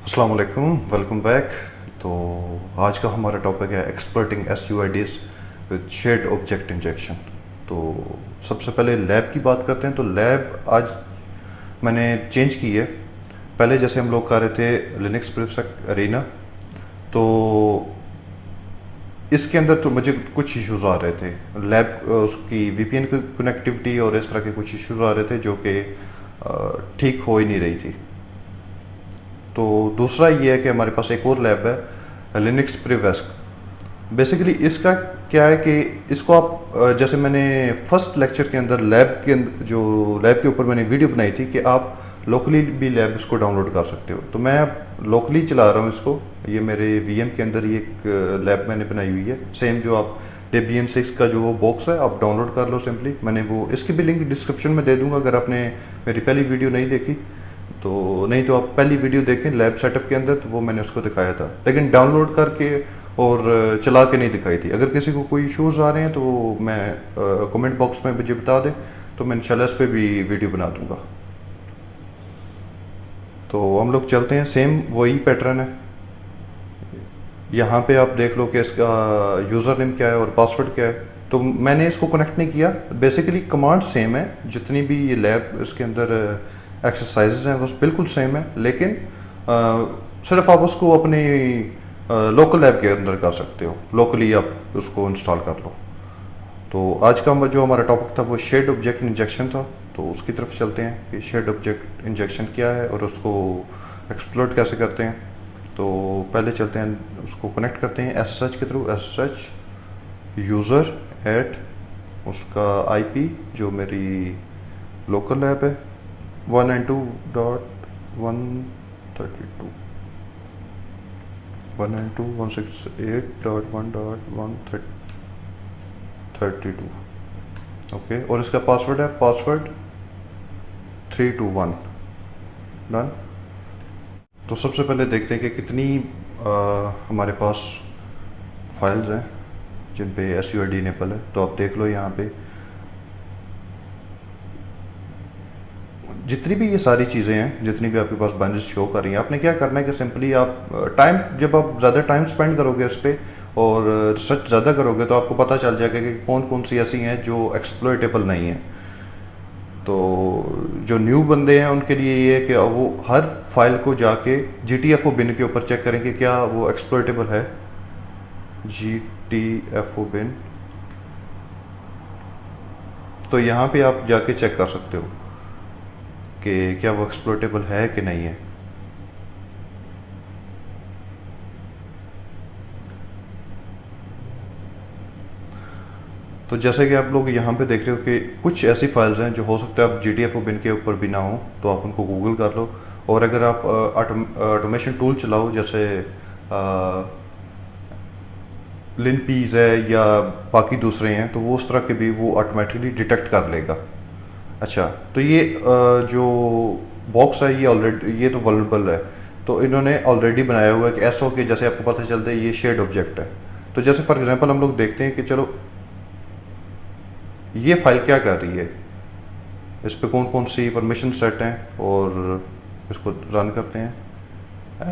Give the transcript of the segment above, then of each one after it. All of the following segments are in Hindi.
अस्सलाम वालेकुम, वेलकम बैक। तो आज का हमारा टॉपिक है exploiting SUIDs with shared object injection. तो सबसे पहले लैब की बात करते हैं। तो लैब आज मैंने चेंज की है। पहले जैसे हम लोग कर रहे थे लिनक्स प्रीफेक्ट अरीना, तो इसके अंदर तो मुझे कुछ इश्यूज आ रहे थे। लैब उसकी वीपीएन की कनेक्टिविटी और इस तरह के कुछ इश्यूज आ रहे थे जो कि ठीक हो ही नहीं रही थी। तो दूसरा ये है कि हमारे पास एक और लैब है लिनक्स प्रीवेस्क। बेसिकली इसका क्या है कि इसको आप जैसे मैंने फर्स्ट लेक्चर के अंदर लैब के अंदर जो लैब के ऊपर मैंने वीडियो बनाई थी कि आप लोकली भी लैब इसको डाउनलोड कर सकते हो। तो मैं अब लोकली चला रहा हूँ इसको। ये मेरे वीएम के अंदर ये एक लैब मैंने बनाई हुई है, सेम जो आप BM6 का जो वो बॉक्स है आप डाउनलोड कर लो सिंपली। मैंने वो इसकी भी लिंक डिस्क्रिप्शन में दे दूंगा अगर आपने मेरी पहली वीडियो नहीं देखी तो। नहीं तो आप पहली वीडियो देखें लैब सेटअप के अंदर, तो वो मैंने उसको दिखाया था, लेकिन डाउनलोड करके और चला के नहीं दिखाई थी। अगर किसी को कोई इश्यूज आ रहे हैं तो मैं कमेंट बॉक्स में मुझे बता दें, तो मैं इंशाल्लाह इस पर भी वीडियो बना दूंगा। तो हम लोग चलते हैं, सेम वही पैटर्न है। यहाँ पे आप देख लो कि इसका यूज़र नेम क्या है और पासवर्ड क्या है। तो मैंने इसको कनेक्ट नहीं किया। बेसिकली कमांड सेम है, जितनी भी ये लैब इसके अंदर एक्सरसाइजेज हैं वो बिल्कुल सेम है, लेकिन सिर्फ आप उसको अपनी लोकल लैब के अंदर कर सकते हो। लोकली आप उसको इंस्टॉल कर लो। तो आज का जो हमारा टॉपिक था वो शेड ऑब्जेक्ट इंजेक्शन था। तो उसकी तरफ चलते हैं कि शेड ऑब्जेक्ट इंजेक्शन क्या है और उसको एक्सप्लोर कैसे करते हैं। तो पहले चलते हैं, उसको कनेक्ट करते हैं SSH के थ्रू। SSH यूज़र एट उसका IP जो मेरी लोकल लैब है 192.132 192.168.1.132 ओके। और इसका पासवर्ड है पासवर्ड 321 डन। तो सबसे पहले देखते हैं कि कितनी हमारे पास फाइल्स हैं जिन पे SUID इनेबल है। तो आप देख लो यहाँ पे जितनी भी ये सारी चीज़ें हैं, जितनी भी आपके पास बाइनरीज शो कर रही हैं, आपने क्या करना है कि सिंपली आप टाइम, जब आप ज़्यादा टाइम स्पेंड करोगे इस पर और रिसर्च ज़्यादा करोगे तो आपको पता चल जाएगा कि कौन कौन सी ऐसी हैं जो एक्सप्लॉइटेबल नहीं हैं। तो जो न्यू बंदे हैं उनके लिए ये है कि वो हर फाइल को जाके GTFO बिन के ऊपर चेक करें कि क्या वो एक्सप्लॉइटेबल है। GTFO बिन, तो यहाँ पे आप जाके चेक कर सकते हो कि क्या वो एक्सप्लॉइटेबल है कि नहीं है। तो जैसे कि आप लोग यहाँ पे देख रहे हो कि कुछ ऐसी फाइल्स हैं जो हो सकता है आप GTFO बिन के ऊपर भी ना हो, तो आप उनको गूगल कर लो। और अगर आप ऑटोमेशन टूल चलाओ जैसे लिनपीज है या बाकी दूसरे हैं, तो वो उस तरह के भी वो ऑटोमेटिकली डिटेक्ट कर लेगा। अच्छा, तो ये जो बॉक्स है ये ऑलरेडी, ये तो वल्नरेबल है। तो इन्होंने ऑलरेडी बनाया हुआ है कि ऐसा हो कि जैसे आपको पता चलता है ये शेड ऑब्जेक्ट है। तो जैसे फॉर एग्जांपल हम लोग देखते हैं कि चलो ये फाइल क्या कर रही है, इस पे कौन कौन सी परमिशन सेट हैं, और इसको रन करते हैं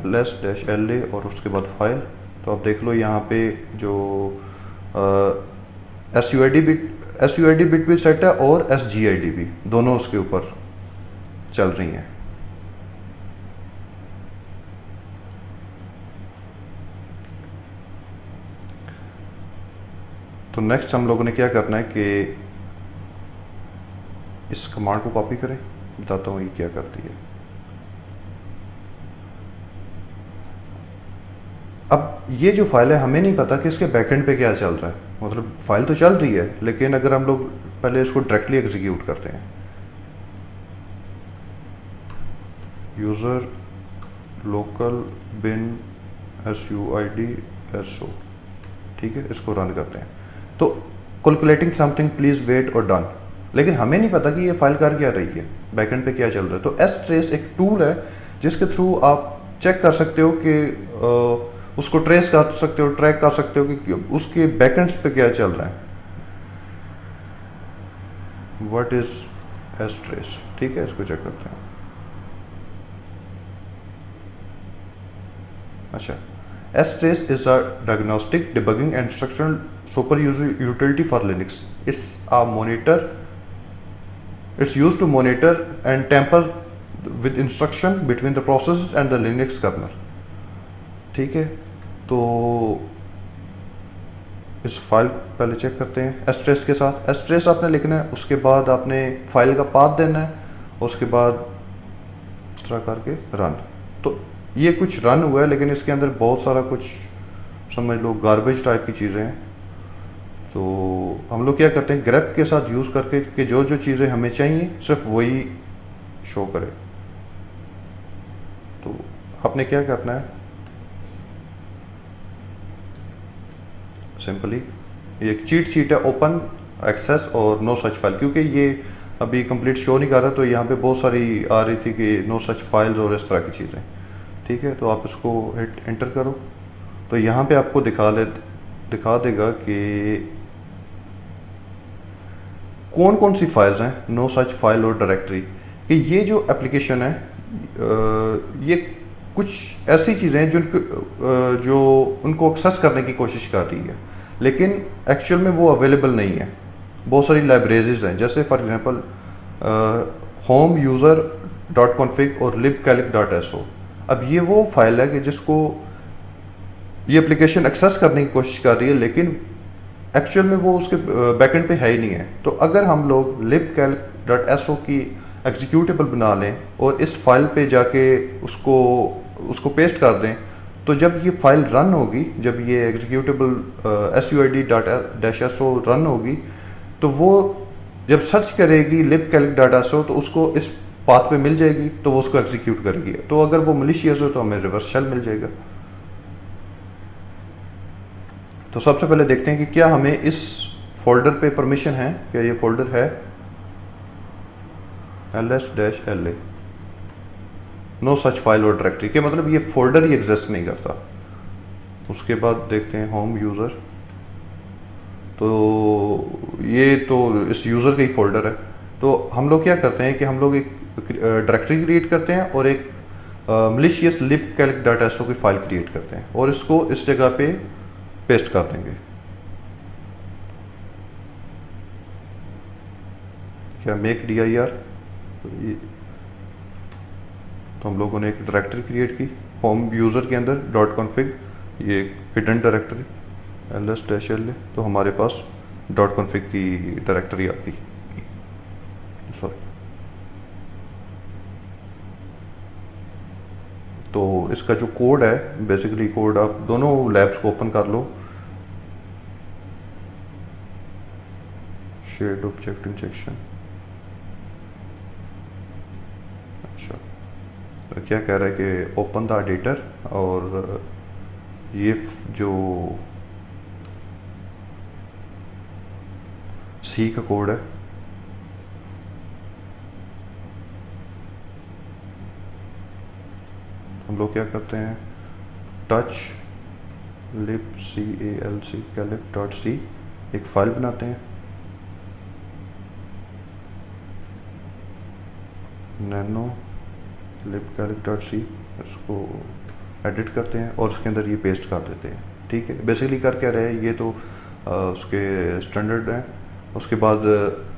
ls-la और उसके बाद फाइल। तो आप देख लो यहाँ पे जो SUID बिट भी सेट है और SGID भी, दोनों उसके ऊपर चल रही हैं। तो नेक्स्ट हम लोगों ने क्या करना है कि इस कमांड को कॉपी करें, बताता हूँ ये क्या करती है। अब ये जो फाइल है हमें नहीं पता कि इसके बैकएंड पे क्या चल रहा है। मतलब फाइल तो चल रही है, लेकिन अगर हम लोग पहले इसको डायरेक्टली एग्जीक्यूट करते हैं, यूज़र लोकल बिन SUID SO, ठीक है, इसको रन करते हैं। तो कैलकुलेटिंग समथिंग प्लीज वेट और डन। लेकिन हमें नहीं पता कि ये फाइल कर क्या रही है, बैकएंड पे क्या चल रहा है। तो STrace एक टूल है जिसके थ्रू आप चेक कर सकते हो कि उसको ट्रेस कर सकते हो, ट्रैक कर सकते हो कि उसके बैकएंड्स पे क्या चल रहा है। व्हाट इज STrace, ठीक है, इसको चेक करते हैं। अच्छा, strace is a diagnostic, debugging and instructional super utility for Linux. It's used to monitor and tamper with instruction between the process and the Linux kernel. ठीक है, तो इस फाइल पहले चेक करते हैं एस्ट्रेस के साथ। एस्ट्रेस आपने लिखना है, उसके बाद आपने फाइल का पाथ देना है, उसके बाद इस तरह करके रन। तो ये कुछ रन हुआ है, लेकिन इसके अंदर बहुत सारा कुछ समझ लो गार्बेज टाइप की चीज़ें हैं। तो हम लोग क्या करते हैं, ग्रेप के साथ यूज़ करके कि जो जो चीज़ें हमें चाहिए सिर्फ वही शो करे। तो आपने क्या करना है, सिंपली ये एक चीट शीट है, ओपन एक्सेस और नो सच फाइल, क्योंकि ये अभी कंप्लीट शो नहीं कर रहा, तो यहाँ पे बहुत सारी आ रही थी कि नो सच फाइल्स और इस तरह की चीज़ें। ठीक है, तो आप इसको हिट एंटर करो, तो यहाँ पे आपको दिखा देगा कि कौन कौन सी फाइल्स हैं नो सच फाइल और डायरेक्टरी। कि ये जो एप्लीकेशन है ये कुछ ऐसी चीज़ें हैं जो उनको एक्सेस करने की कोशिश कर रही है, लेकिन एक्चुअल में वो अवेलेबल नहीं है। बहुत सारी लाइब्रेरीज हैं, जैसे for example home user dot config और libcalc.so। अब ये वो फाइल है कि जिसको ये एप्लीकेशन एक्सेस करने की कोशिश कर रही है, लेकिन एक्चुअल में वो उसके बैकएंड पे है ही नहीं है। तो अगर हम लोग libcalc.so की एग्जीक्यूटेबल बना लें और इस फाइल पे जाके उसको पेस्ट कर दें, तो जब ये फाइल रन होगी, जब ये एग्जीक्यूटेबल suid.so रन होगी, तो वो जब सर्च करेगी libcalc.so तो उसको इस पाथ पे मिल जाएगी, तो वो उसको एग्जीक्यूट करेगी। तो अगर वो मलिशियस हो तो हमें रिवर्स शेल मिल जाएगा। तो सबसे पहले देखते हैं कि क्या हमें इस फोल्डर पे परमिशन है, क्या ये फोल्डर है ls-la नो सच फाइल और डायरेक्टरी के, मतलब ये फोल्डर ही एग्जिस्ट नहीं करता। उसके बाद देखते हैं होम यूज़र, तो ये तो इस यूज़र का ही फोल्डर है। तो हम लोग क्या करते हैं कि हम लोग एक डायरेक्टरी क्रिएट करते हैं और एक मलिशियस libcalc.so की फाइल क्रिएट करते हैं और इसको इस जगह पे पेस्ट कर देंगे। क्या मेक dir, तो हम लोगों ने एक डायरेक्टरी क्रिएट की होम यूज़र के अंदर डॉट कॉन्फिग, ये हिडन डायरेक्टरी ls-la, तो हमारे पास डॉट कॉन्फिग की डायरेक्टरी आ गई। सॉरी, तो इसका जो कोड है, बेसिकली कोड आप दोनों लैब्स को ओपन कर लो। शेड ऑब्जेक्ट इंजेक्शन, अच्छा, तो क्या कह रहा है कि ओपन द एडिटर, और ये जो सी का कोड है, हम लोग क्या करते हैं, टच libcalc.c एक फाइल बनाते हैं, nano libcalc.c, इसको एडिट करते हैं और उसके अंदर ये पेस्ट कर देते हैं। ठीक है, बेसिकली कर क्या रहे हैं, ये तो उसके स्टैंडर्ड हैं। उसके बाद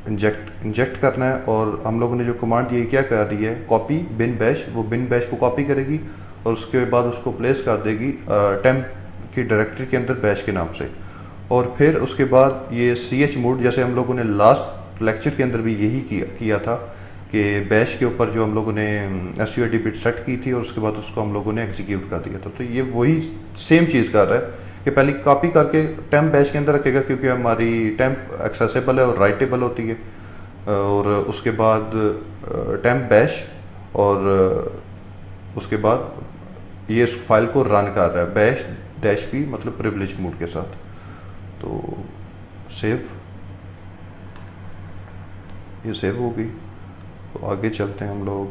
इंजेक्ट करना है, और हम लोगों ने जो कमांड दी है क्या कर रही है, कॉपी बिन बैश, वो बिन बैश को कॉपी करेगी और उसके बाद उसको प्लेस कर देगी टेम्प की डायरेक्टरी के अंदर बैश के नाम से। और फिर उसके बाद ये chmod, जैसे हम लोगों ने लास्ट लेक्चर के अंदर भी यही किया था कि बैश के ऊपर जो हम लोगों ने suid बिट सेट की थी और उसके बाद उसको हम लोगों ने एग्जीक्यूट कर दिया था। तो ये वही सेम चीज़ कर रहा है कि पहले कॉपी करके टेम्प बैश के अंदर रखेगा, क्योंकि हमारी टेम्प एक्सेसिबल है और राइटेबल होती है, और उसके बाद टेम्प बैश, और उसके बाद ये इस फाइल को रन कर रहा है बैश डैश पी, मतलब प्रिविलेज मोड के साथ। तो सेव, ये सेव हो गई। तो आगे चलते हैं हम लोग,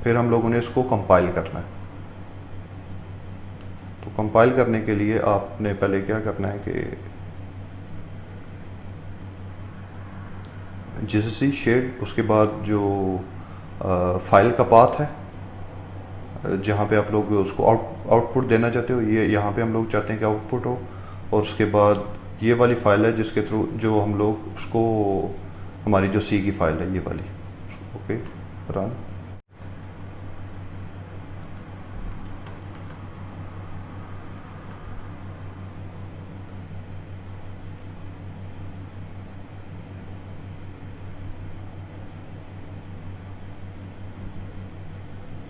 फिर हम लोगों ने इसको कंपाइल करना है। तो कंपाइल करने के लिए आपने पहले क्या करना है कि जीसीसी शेड, उसके बाद जो फाइल का पाथ है जहाँ पे आप लोग उसको आउटपुट देना चाहते हो, ये यहाँ पे हम लोग चाहते हैं कि आउटपुट हो। और उसके बाद ये वाली फ़ाइल है जिसके थ्रू जो हम लोग उसको, हमारी जो सी की फ़ाइल है ये वाली, ओके रन।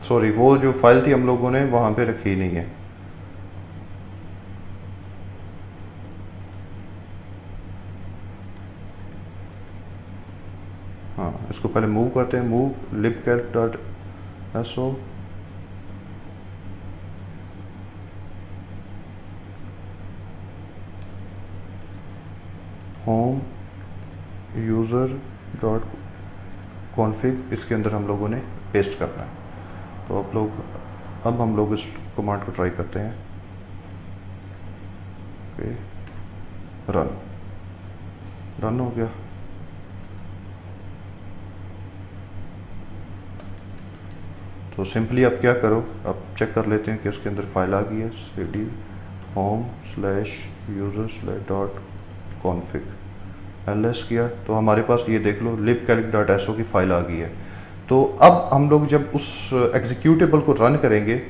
सॉरी, वो जो फाइल थी हम लोगों ने वहाँ पे रखी नहीं है। हाँ, इसको पहले मूव करते हैं। Move libcalc.so, home user dot config, इसके अंदर हम लोगों ने पेस्ट करना है। तो आप लोग, अब हम लोग इस कमांड को ट्राई करते हैं। ओके, रन हो गया। तो सिंपली आप क्या करो, आप चेक कर लेते हैं कि उसके अंदर फाइल आ गई है। cd home/user/.config ls किया तो हमारे पास ये देख लो libcalc.so की फाइल आ गई है। तो अब हम लोग जब उस एग्जीक्यूटेबल को रन करेंगे,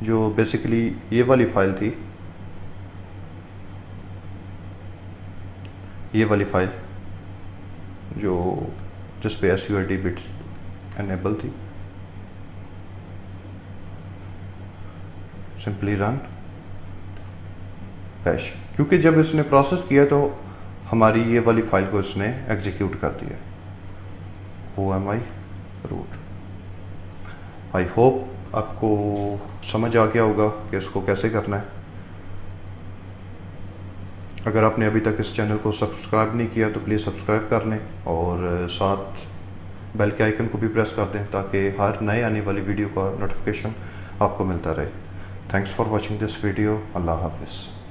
जो बेसिकली ये वाली फाइल थी, ये वाली फाइल जो जिस पे SUID बिट्स एनेबल थी, सिंपली रन बैश, क्योंकि जब इसने प्रोसेस किया तो हमारी ये वाली फाइल को इसने एग्जीक्यूट कर दिया। OMI root. आई होप आपको समझ आ गया होगा कि इसको कैसे करना है। अगर आपने अभी तक इस चैनल को सब्सक्राइब नहीं किया तो प्लीज़ सब्सक्राइब कर लें और साथ बेल के आइकन को भी प्रेस कर दें ताकि हर नए आने वाली वीडियो का नोटिफिकेशन आपको मिलता रहे। Thanks for watching this video. अल्लाह हाफिज़।